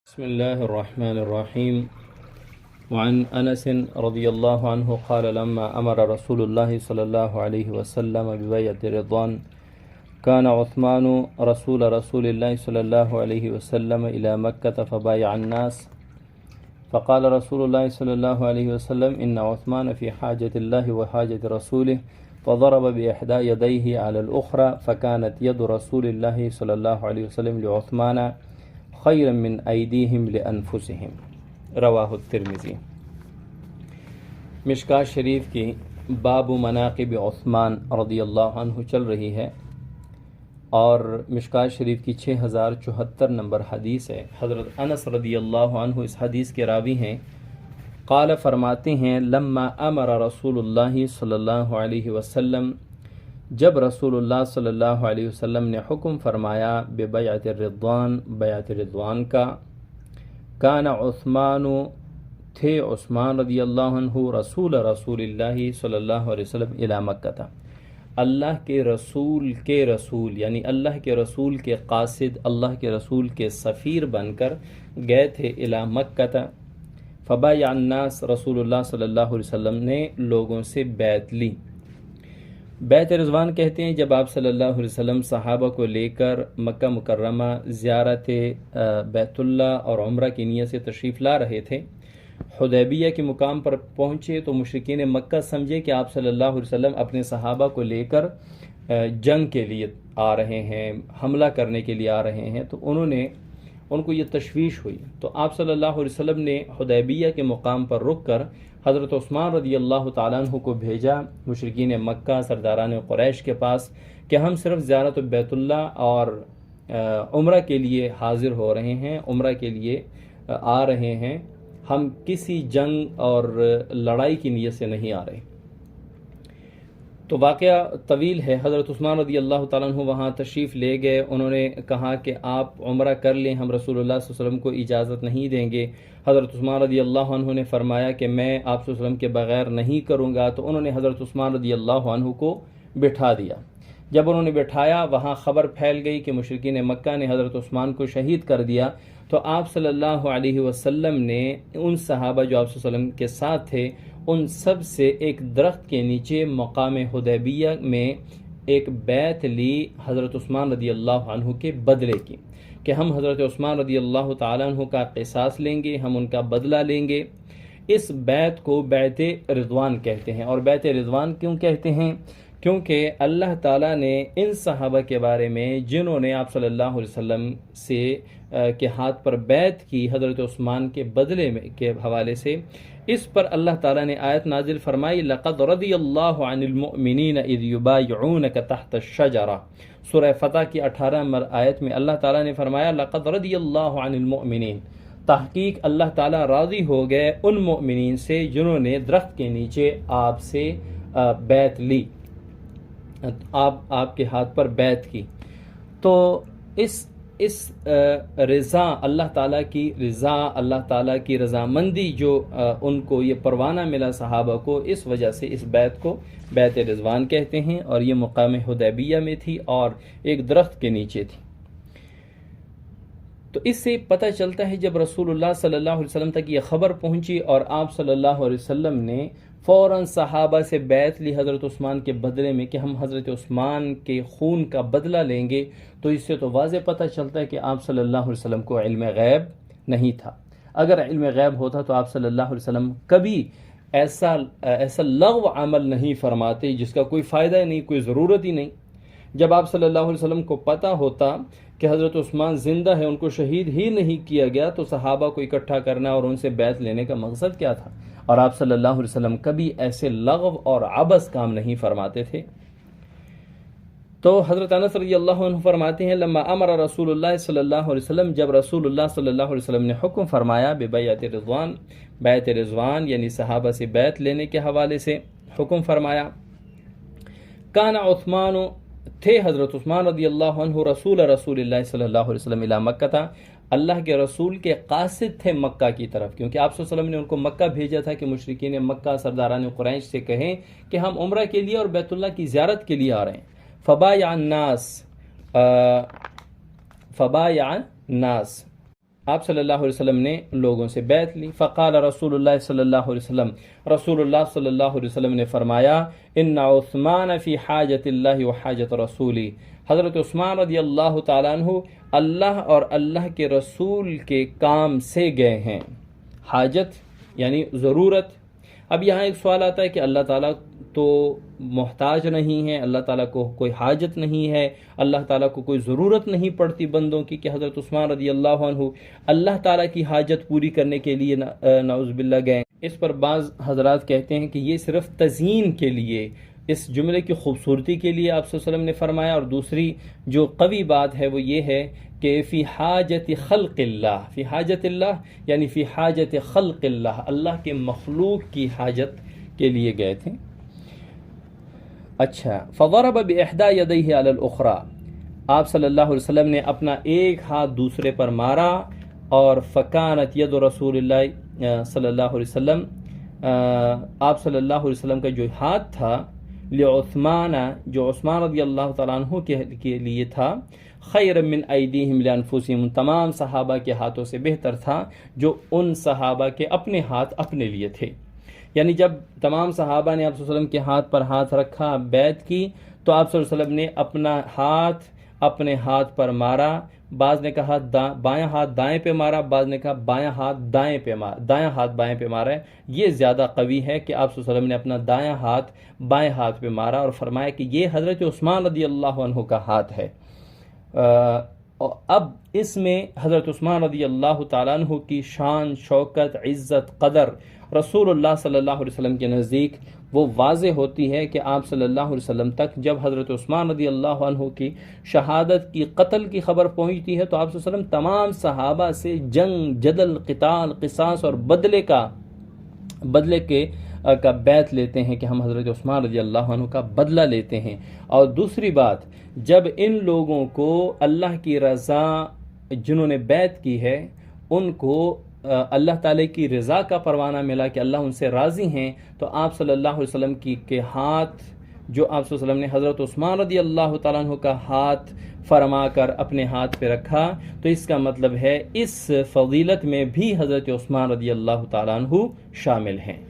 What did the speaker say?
بسم الله الرحمن الرحيم. وعن أنس رضي الله عنه قال لما أمر رسول الله صلى الله عليه وسلم ببيعة الرضوان كان عثمان رسول الله صلى الله عليه وسلم إلى مكة فبايع الناس فقال رسول الله صلى الله عليه وسلم إن عثمان في حاجة الله وحاجة رسوله فضرب بإحدى يديه على الأخرى فكانت يد رسول الله صلى الله عليه وسلم لعثمان خيرا من ایدیہم لانفسہم رواہ الترمذی۔ مشکاۃ شریف کی باب مناقب عثمان رضی اللہ عنہ چل رہی ہے اور مشکاۃ شریف کی 6074 نمبر حدیث ہے۔ حضرت انس رضی اللہ عنہ اس حدیث کے راوی ہیں۔ قال فرماتے ہیں لما امر رسول اللہ صلی اللہ علیہ وسلم، جب رسول اللہ صلی اللہ علیہ وسلم نے حکم فرمایا ببیعت الرضوان، بیعت رضوان کا، کان عثمان، تھے عثمان رضی اللہ عنہ رسول اللہ صلی اللہ علیہ وسلم الی مکہ تھا، اللہ کے رسول یعنی اللہ کے رسول کے قاصد، اللہ کے رسول کے سفیر بن کر گئے تھے الی مکہ تھا۔ فبایع الناس، رسول اللہ صلی اللہ علیہ وسلم نے لوگوں سے بیعت لی۔ بیعت رضوان کہتے ہیں جب آپ صلی اللہ علیہ وسلم صحابہ کو لے کر مکہ مکرمہ زیارت بیت اللہ اور عمرہ کی نیت سے تشریف لا رہے تھے، حدیبیہ کے مقام پر پہنچے تو مشرکین مکہ سمجھے کہ آپ صلی اللہ علیہ وسلم اپنے صحابہ کو لے کر جنگ کے لیے آ رہے ہیں، حملہ کرنے کے لیے آ رہے ہیں، تو ان کو یہ تشویش ہوئی، تو آپ صلی اللہ علیہ وسلم نے حدیبیہ کے مقام پر رک کر حضرت عثمان رضی اللہ تعالیٰ عنہ کو بھیجا مشرکین مکہ سرداران قریش کے پاس کہ ہم صرف زیارت بیت اللہ اور عمرہ کے لیے حاضر ہو رہے ہیں، عمرہ کے لیے آ رہے ہیں، ہم کسی جنگ اور لڑائی کی نیت سے نہیں آ رہے۔ تو واقعہ طویل ہے۔ حضرت عثمان رضی اللہ تعالیٰ عنہ وہاں تشریف لے گئے، انہوں نے کہا کہ آپ عمرہ کر لیں، ہم رسول اللہ صلی اللہ علیہ وسلم کو اجازت نہیں دیں گے۔ حضرت عثمان رضی اللہ عنہ نے فرمایا کہ میں آپ صلی اللہ علیہ وسلم کے بغیر نہیں کروں گا، تو انہوں نے حضرت عثمان رضی اللہ عنہ کو بٹھا دیا۔ جب انہوں نے بٹھایا، وہاں خبر پھیل گئی کہ مشرکین مکہ نے حضرت عثمان کو شہید کر دیا، تو آپ صلی اللہ علیہ وسلم نے ان صحابہ جو آپ صلی اللہ علیہ وسلم کے ساتھ تھے ان سب سے ایک درخت کے نیچے مقام حدیبیہ میں ایک بیعت لی حضرت عثمان رضی اللہ عنہ کے بدلے کی، کہ ہم حضرت عثمان رضی اللہ تعالیٰ عنہ کا قصاص لیں گے، ہم ان کا بدلہ لیں گے۔ اس بیعت کو بیعت رضوان کہتے ہیں۔ اور بیعت رضوان کیوں کہتے ہیں؟ کیونکہ اللہ تعالیٰ نے ان صحابہ کے بارے میں جنہوں نے آپ صلی اللہ علیہ وسلم سے کے ہاتھ پر بیعت کی حضرت عثمان کے بدلے میں کے حوالے سے، اس پر اللہ تعالیٰ نے آیت نازل فرمائی لَقَدْ رَضِيَ اللَّهُ عَنِ الْمُؤْمِنِينَ إِذْ يُبَايِعُونَكَ تَحْتَ الشَّجَرَةِ۔ سورہ فتح کی 18 نمبر آیت میں اللہ تعالیٰ نے فرمایا لَقَدْ رَضِيَ اللَّهُ عَنِ الْمُؤْمِنِينَ، تحقیق اللہ تعالیٰ راضی ہو گئے ان مؤمنین سے جنہوں نے درخت کے نیچے آپ سے بیعت لی، آپ کے ہاتھ پر بیعت کی۔ تو اس رضا، اللہ تعالیٰ کی رضا، اللہ تعالیٰ کی رضامندی جو ان کو یہ پروانہ ملا صحابہ کو، اس وجہ سے اس بیعت کو بیعت رضوان کہتے ہیں، اور یہ مقام حدیبیہ میں تھی اور ایک درخت کے نیچے تھی۔ تو اس سے پتہ چلتا ہے جب رسول اللہ صلی اللہ علیہ وسلم تک یہ خبر پہنچی اور آپ صلی اللہ علیہ وسلم نے فوراً صحابہ سے بیعت لی حضرت عثمان کے بدلے میں کہ ہم حضرت عثمان کے خون کا بدلہ لیں گے، تو اس سے تو واضح پتہ چلتا ہے کہ آپ صلی اللہ علیہ وسلم کو علم غیب نہیں تھا۔ اگر علم غیب ہوتا تو آپ صلی اللہ علیہ وسلم کبھی ایسا لغو عمل نہیں فرماتے جس کا کوئی فائدہ ہی نہیں، کوئی ضرورت ہی نہیں۔ جب آپ صلی اللہ علیہ وسلم کو پتہ ہوتا کہ حضرت عثمان زندہ ہے، ان کو شہید ہی نہیں کیا گیا، تو صحابہ کو اکٹھا کرنا اور ان سے بیعت لینے کا مقصد کیا تھا؟ اور آپ صلی اللہ علیہ وسلم کبھی ایسے لغو اور عبث کام نہیں فرماتے تھے۔ تو حضرت انس رضی اللہ عنہ فرماتے ہیں لما امر رسول اللہ صلی اللہ علیہ وسلم، جب رسول اللہ صلی اللہ علیہ وسلم نے حکم فرمایا ببیعت رضوان، بیعت رضوان یعنی صحابہ سے بیعت لینے کے حوالے سے حکم فرمایا، کان عثمان، تھے حضرت عثمان رضی اللہ عنہ رسول اللہ صلی اللہ علیہ وسلم الی مکہ تھا، اللہ کے رسول کے قاصد تھے مکہ کی طرف، کیونکہ آپ صلی اللہ علیہ وسلم نے ان کو مکہ بھیجا تھا کہ مشرکین مکہ سرداران قریش سے کہیں کہ ہم عمرہ کے لیے اور بیت اللہ کی زیارت کے لیے آ رہے ہیں۔ فبایع الناس، آپ صلی اللہ علیہ وسلم نے لوگوں سے بیعت لی. فقال رسول اللہ صلی اللہ علیہ وسلم، رسول اللہ صلی اللہ علیہ وسلم نے فرمایا، ان عثمان فی حاجت اللہ و حاجت رسولی، حضرت عثمان رضی اللہ تعالیٰ عنہ اللہ اور اللہ کے رسول کے کام سے گئے ہیں. حاجت یعنی ضرورت. اب یہاں ایک سوال آتا ہے کہ اللہ تعالیٰ تو محتاج نہیں ہے، اللہ تعالیٰ کو کوئی حاجت نہیں ہے، اللہ تعالیٰ کو کوئی ضرورت نہیں پڑتی بندوں کی کہ حضرت عثمان رضی اللہ عنہ اللہ تعالیٰ کی حاجت پوری کرنے کے لیے نعوذ باللہ گئے. اس پر بعض حضرات کہتے ہیں کہ یہ صرف تزیین کے لیے، اس جملے کی خوبصورتی کے لیے آپ صلی اللہ علیہ وسلم نے فرمایا. اور دوسری جو قوی بات ہے وہ یہ ہے کہ فی حاجت خلق اللہ، فی حاجت اللہ یعنی فی حاجت خلق اللہ، اللہ کے مخلوق کی حاجت کے لیے گئے تھے. اچھا، فضرب بإحدى يديه على الأخرى، آپ صلی اللہ علیہ وسلم نے اپنا ایک ہاتھ دوسرے پر مارا، اور فکانت ید رسول اللہ صلی اللہ علیہ وسلم، آپ صلی اللہ علیہ وسلم کا جو ہاتھ تھا، لعثمان، جو عثمان رضی اللہ تعالیٰ عنہ کے لیے تھا، خیر من ایدیہم لانفسہم، تمام صحابہ کے ہاتھوں سے بہتر تھا جو ان صحابہ کے اپنے ہاتھ اپنے لیے تھے. یعنی جب تمام صحابہ نے آپ صلی اللہ علیہ وسلم کے ہاتھ پر ہاتھ رکھا، بیعت کی، تو آپ صلی اللہ علیہ وسلم نے اپنا ہاتھ اپنے ہاتھ پر مارا. بعض نے کہا بائیں ہاتھ دائیں پہ مارا، بعض نے کہا بائیں ہاتھ دائیں پہ مارا، دائیں ہاتھ بائیں پہ مارا ہے. یہ زیادہ قوی ہے کہ آپ صلی اللہ علیہ وسلم نے اپنا دائیں ہاتھ بائیں ہاتھ پہ مارا اور فرمایا کہ یہ حضرت عثمان رضی اللہ عنہ کا ہاتھ ہے. اب اس میں حضرت عثمان رضی اللہ تعالیٰ عنہ کی شان، شوکت، عزت، قدر رسول اللہ صلی اللہ علیہ وسلم کے نزدیک وہ واضح ہوتی ہے کہ آپ صلی اللہ علیہ وسلم تک جب حضرت عثمان رضی اللہ عنہ کی شہادت کی، قتل کی خبر پہنچتی ہے تو آپ صلی اللہ علیہ وسلم تمام صحابہ سے جنگ، جدل، قتال، قصاص اور بدلے کا بیعت لیتے ہیں کہ ہم حضرت عثمان رضی اللہ عنہ کا بدلہ لیتے ہیں. اور دوسری بات، جب ان لوگوں کو اللہ کی رضا، جنہوں نے بیعت کی ہے ان کو اللہ تعالیٰ کی رضا کا پروانہ ملا کہ اللہ ان سے راضی ہیں، تو آپ صلی اللہ علیہ وسلم کے ہاتھ، جو آپ صلی اللہ علیہ وسلم نے حضرت عثمان رضی اللہ تعالیٰ عنہ کا ہاتھ فرما کر اپنے ہاتھ پہ رکھا، تو اس کا مطلب ہے اس فضیلت میں بھی حضرت عثمان رضی اللہ تعالیٰ عنہ شامل ہیں.